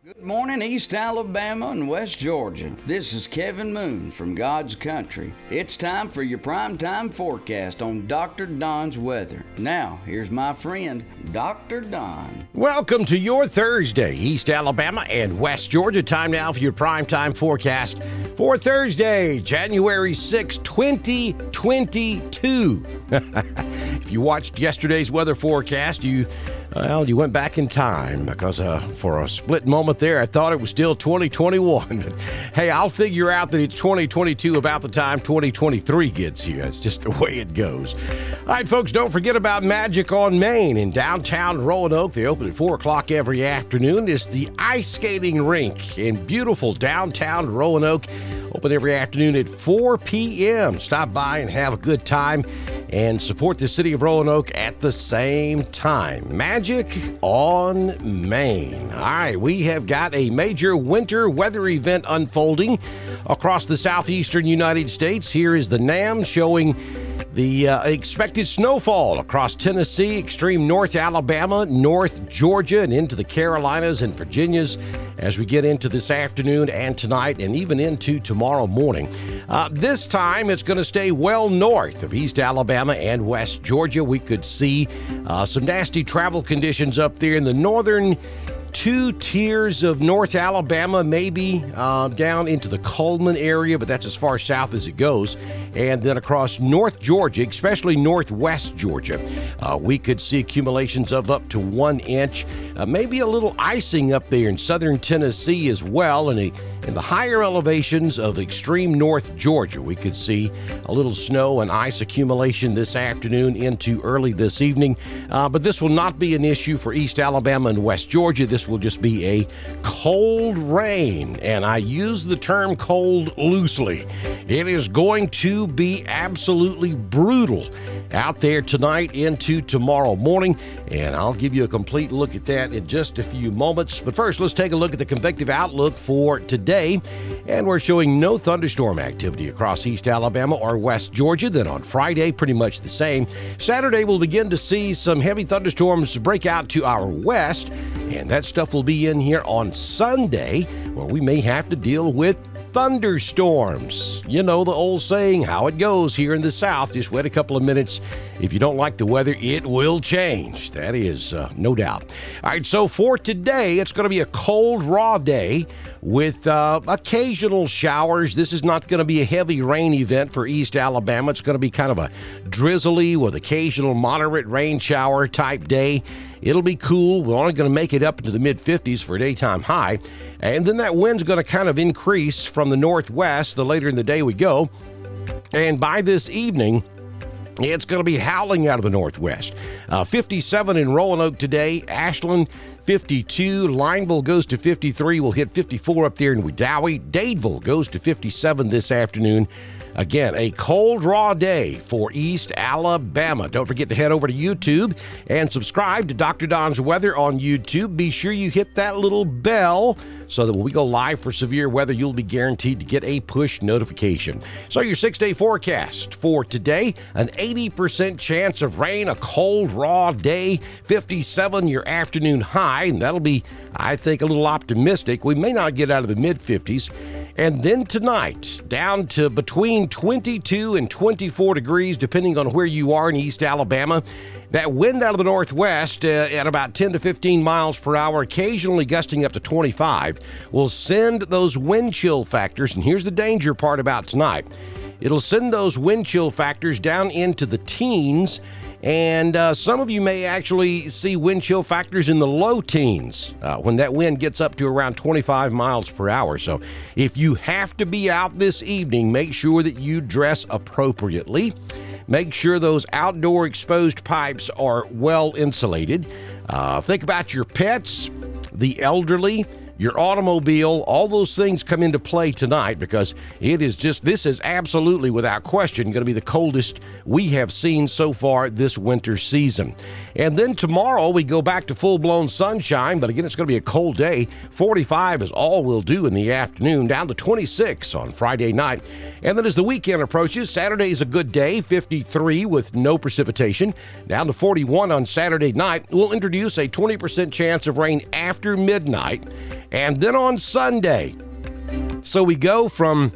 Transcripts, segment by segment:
Good morning, East Alabama and West Georgia. This is Kevin Moon from God's Country. It's time for your primetime forecast on Dr. Don's weather. Now, here's my friend, Dr. Don. Welcome to your Thursday, East Alabama and West Georgia. Time now for your primetime forecast for Thursday, January 6, 2022. If you watched yesterday's weather forecast, you went back in time because for a split moment there, I thought it was still 2021. Hey, I'll figure out that it's 2022 about the time 2023 gets here. That's just the way it goes. All right, folks, don't forget about Magic on Main in downtown Roanoke. They open at 4 o'clock every afternoon. It's the ice skating rink in beautiful downtown Roanoke. Open every afternoon at 4 p.m. Stop by and have a good time and support the city of Roanoke at the same time. Magic on Main. All right, we have got a major winter weather event unfolding across the southeastern United States. Here is the NAM showing the expected snowfall across Tennessee, extreme North Alabama, North Georgia, and into the Carolinas and Virginias as we get into this afternoon and tonight and even into tomorrow morning. This time it's going to stay well north of East Alabama and West Georgia. We could see some nasty travel conditions up there in the northern two tiers of North Alabama, maybe down into the Coleman area, but that's as far south as it goes. And then across North Georgia, especially northwest Georgia, we could see accumulations of up to 1 inch. Maybe a little icing up there in southern Tennessee as well. And in the higher elevations of extreme North Georgia, we could see a little snow and ice accumulation this afternoon into early this evening. But this will not be an issue for East Alabama and West Georgia. This will just be a cold rain, and I use the term cold loosely. It is going to be absolutely brutal out there tonight into tomorrow morning, and I'll give you a complete look at that in just a few moments. But first, let's take a look at the convective outlook for today, and we're showing no thunderstorm activity across East Alabama or West Georgia. Then on Friday, pretty much the same. Saturday, we'll begin to see some heavy thunderstorms break out to our west, and that stuff will be in here on Sunday, where we may have to deal with thunderstorms. You know the old saying, how it goes here in the South. Just wait a couple of minutes. If you don't like the weather, it will change. That is no doubt. All right, so for today, it's going to be a cold, raw day with occasional showers. This is not going to be a heavy rain event for East Alabama. It's going to be kind of a drizzly with occasional moderate rain shower type day. It'll be cool. We're only going to make it up into the mid-50s for a daytime high. And then that wind's going to kind of increase from the northwest the later in the day we go. And by this evening, it's going to be howling out of the northwest. 57 in Roanoke today. Ashland, 52. Lineville goes to 53. We'll hit 54 up there in Wedowee. Dadeville goes to 57 this afternoon. Again, a cold, raw day for East Alabama. Don't forget to head over to YouTube and subscribe to Dr. Don's Weather on YouTube. Be sure you hit that little bell so that when we go live for severe weather, you'll be guaranteed to get a push notification. So your 6-day forecast for today, an 80% chance of rain, a cold, raw day, 57 your afternoon high, and that'll be, I think, a little optimistic. We may not get out of the mid-50s. And then tonight, down to between 22 and 24 degrees, depending on where you are in East Alabama. That wind out of the northwest at about 10 to 15 miles per hour, occasionally gusting up to 25, will send those wind chill factors. And here's the danger part about tonight. It'll send those wind chill factors down into the teens. And some of you may actually see wind chill factors in the low teens when that wind gets up to around 25 miles per hour. So if you have to be out this evening, make sure that you dress appropriately. Make sure those outdoor exposed pipes are well insulated. Think about your pets, the elderly, your automobile. All those things come into play tonight because this is absolutely without question going to be the coldest we have seen so far this winter season. And then tomorrow we go back to full-blown sunshine, but again, it's going to be a cold day. 45 is all we'll do in the afternoon, down to 26 on Friday night. And then as the weekend approaches, Saturday is a good day, 53 with no precipitation, down to 41 on Saturday night. We'll introduce a 20% chance of rain after midnight. And then on Sunday, so we go from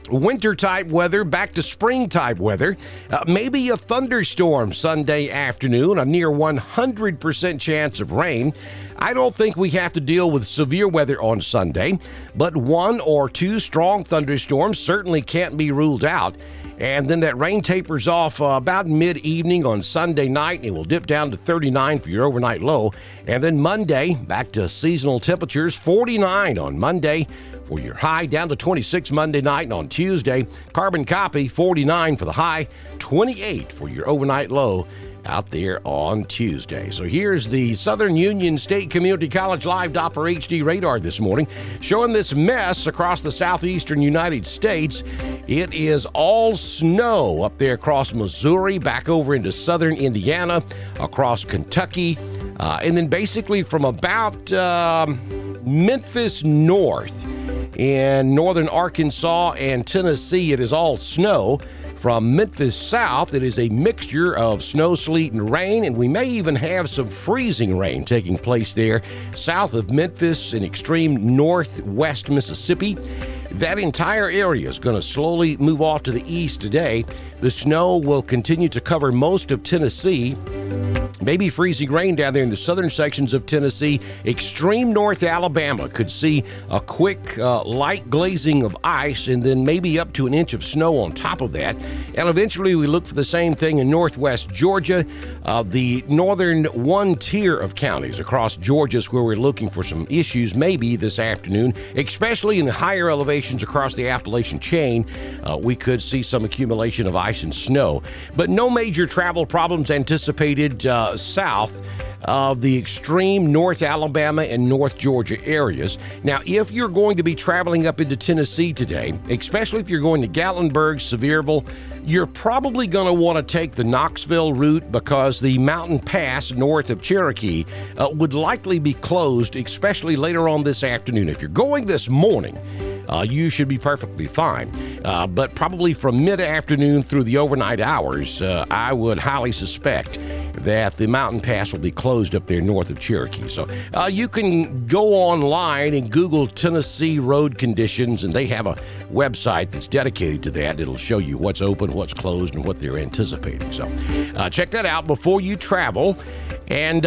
winter-type weather back to spring-type weather. Maybe a thunderstorm Sunday afternoon, a near 100% chance of rain. I don't think we have to deal with severe weather on Sunday, but 1 or 2 strong thunderstorms certainly can't be ruled out. And then that rain tapers off about mid-evening on Sunday night, and it will dip down to 39 for your overnight low. And then Monday, back to seasonal temperatures, 49 on Monday for your high, down to 26 Monday night, and on Tuesday, carbon copy, 49 for the high, 28 for your overnight low out there on Tuesday. So here's the Southern Union State Community College live Doppler HD radar this morning, showing this mess across the southeastern United States. It is all snow up there across Missouri, back over into southern Indiana, across Kentucky, and then basically from about Memphis north in northern Arkansas and Tennessee, it is all snow. From Memphis south, it is a mixture of snow, sleet, and rain, and we may even have some freezing rain taking place there south of Memphis in extreme northwest Mississippi. That entire area is going to slowly move off to the east today. The snow will continue to cover most of Tennessee. Maybe freezing rain down there in the southern sections of Tennessee. Extreme north Alabama could see a quick light glazing of ice and then maybe up to an inch of snow on top of that. And eventually we look for the same thing in northwest Georgia. The northern one tier of counties across Georgia is where we're looking for some issues maybe this afternoon, especially in the higher elevations across the Appalachian chain. We could see some accumulation of ice and snow, but no major travel problems anticipated south of the extreme North Alabama and North Georgia areas. Now, if you're going to be traveling up into Tennessee today, especially if you're going to Gatlinburg, Sevierville, you're probably going to want to take the Knoxville route because the mountain pass north of Cherokee would likely be closed, especially later on this afternoon. If you're going this morning, you should be perfectly fine. But probably from mid-afternoon through the overnight hours, I would highly suspect that the mountain pass will be closed up there north of Cherokee. So you can go online and Google Tennessee road conditions, and they have a website that's dedicated to that. It'll show you what's open, what's closed, and what they're anticipating. So check that out before you travel. And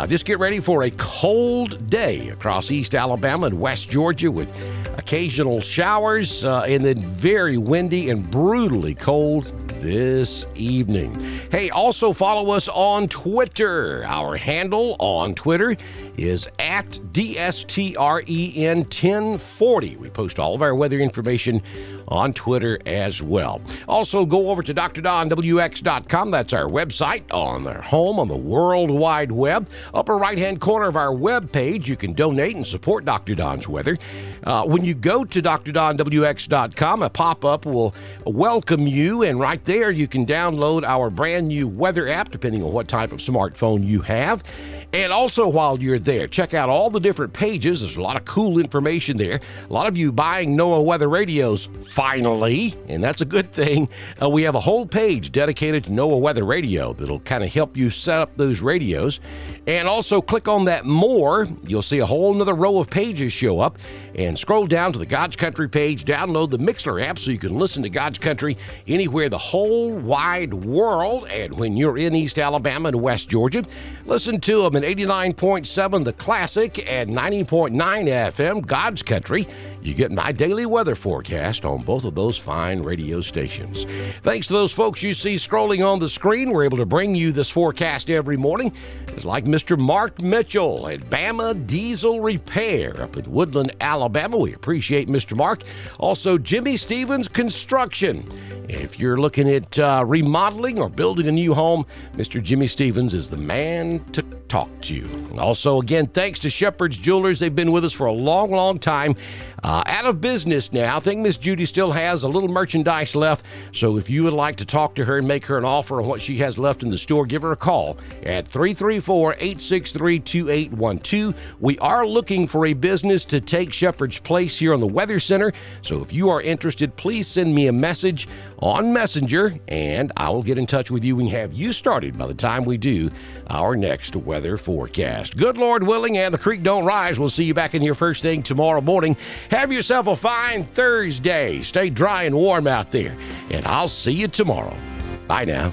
just get ready for a cold day across East Alabama and West Georgia with occasional showers and then very windy and brutally cold this evening. Hey, also follow us on Twitter. Our handle on Twitter is at DSTREN1040. We post all of our weather information on Twitter as well. Also, go over to DrDonWX.com. That's our website on our home on the World Wide Web. Upper right-hand corner of our web page, you can donate and support Dr. Don's weather. When you go to DrDonWX.com, a pop-up will welcome you, and right there you can download our brand new weather app, depending on what type of smartphone you have. And also, while you're there, check out all the different pages. There's a lot of cool information there. A lot of you buying NOAA weather radios, finally, and that's a good thing. We have a whole page dedicated to NOAA weather radio that'll kind of help you set up those radios. And also click on that more. You'll see a whole nother row of pages show up. And scroll down to the God's Country page. Download the Mixler app so you can listen to God's Country anywhere the whole wide world. And when you're in East Alabama and West Georgia, listen to them at 89.7 The Classic and 90.9 FM God's Country. You get my daily weather forecast on both of those fine radio stations. Thanks to those folks you see scrolling on the screen, we're able to bring you this forecast every morning. It's like Mr. Mark Mitchell at Bama Diesel Repair up in Woodland, Alabama. We appreciate Mr. Mark. Also, Jimmy Stevens Construction. If you're looking at remodeling or building a new home, Mr. Jimmy Stevens is the man to talk to. Also, again, thanks to Shepherd's Jewelers. They've been with us for a long, long time. Out of business now. I think Miss Judy still has a little merchandise left. So if you would like to talk to her and make her an offer on what she has left in the store, give her a call at 334-863-2812. We are looking for a business to take Shepherd's place here on the Weather Center. So if you are interested, please send me a message on Messenger, and I will get in touch with you and have you started by the time we do our next weather forecast. Good Lord. Lord willing, and the creek don't rise, we'll see you back in here first thing tomorrow morning. Have yourself a fine Thursday. Stay dry and warm out there, and I'll see you tomorrow. Bye now.